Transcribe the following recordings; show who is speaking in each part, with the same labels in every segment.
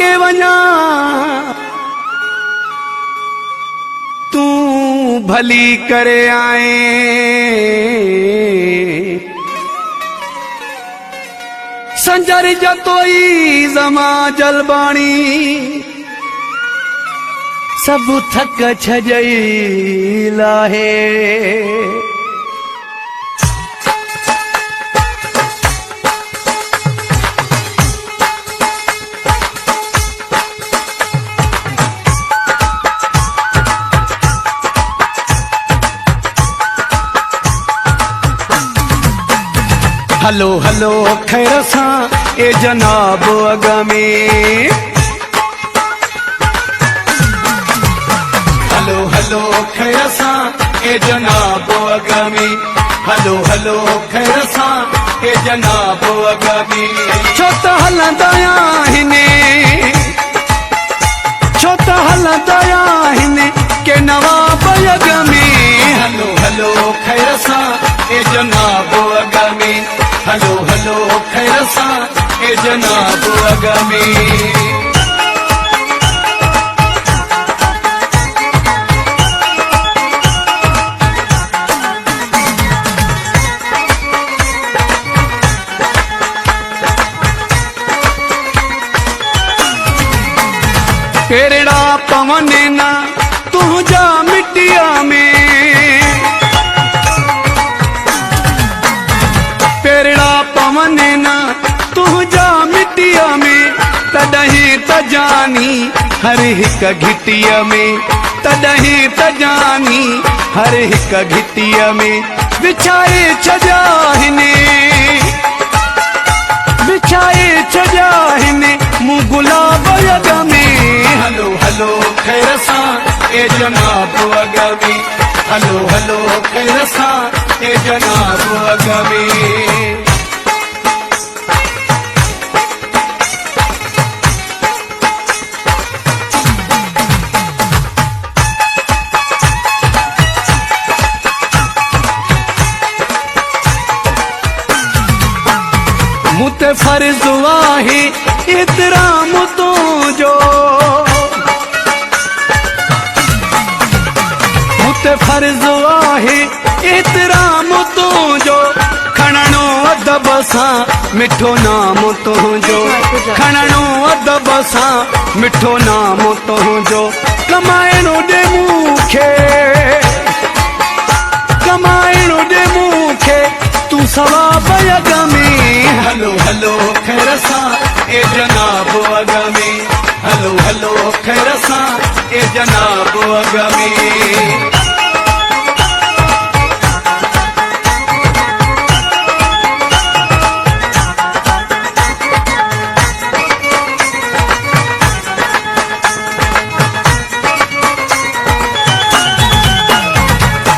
Speaker 1: के वञा तू भली करे आए संजर जतोई जमा जलबाणी सब थक छजई लाहे हलो हलो खैर सां ए जनाब अगमे हलो हलो खैर सां ए जनाब अगमे हलो हलो खैर सां ए जनाब अगमे छो त हलंदा आहिनि छो त हलंदा आहिनि के नवाब अगमे हलो हलो खैर सां ए जनाब अगमे हलो हलो खैर सां ए जनाब अगमे पेरड़ा पवन ना तुझा मिट्टिया में पेरड़ा पवन ना तुझा मिट्टिया में तॾहिं त जानी हर हिक घिटिया में तॾहिं त जानी हर हिक घिटिया में विछाए छॾिया हिने विछाए छॾिया हिने मूं गुलाब अग में हलो हलो खैर सां ए जनाब अगमे हलो हलो खैर सां ए जनाब अगमे मुते फर्ज आहे एतराम तुझो मुते फर्ज आहे एतराम तुझो खणणो अदब सां मिठो नाम तुझो खणणो अदब सां मिठो नाम तुझो कमाइणो ॾे मूंखे कमाइणो ॾे मूंखे तू सवाब अगमे हलो हलो खैर सां ए जनाब अगमे हलो हलो खैर सां ए जनाब अगमे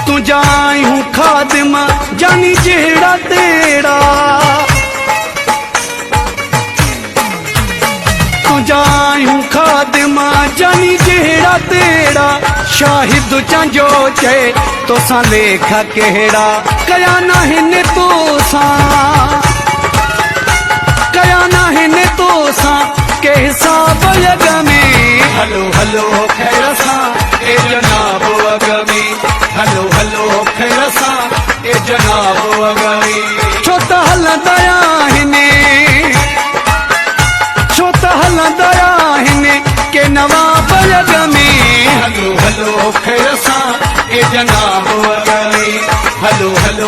Speaker 1: तुझा आहियूं खादिमा जानी जहिड़ा तेड़ा तुझा आहियूं खादिमा जानी जहिड़ा तेड़ा शाहिद चांजो चए तोसां लेखा कहिड़ा कया नाहिनि तोसां कया नाहिनि तोसां के हिसाब अगमे हलो हलो खैर सां ए जनाब अगमे हलो हलो खैर सां ए जनाब अगमे छो त हलंदा आहिनि छो त हलंदा आहिनि के नवाब अगमे हलो हलो खैर सां ए जनाब अगमे हलो हलो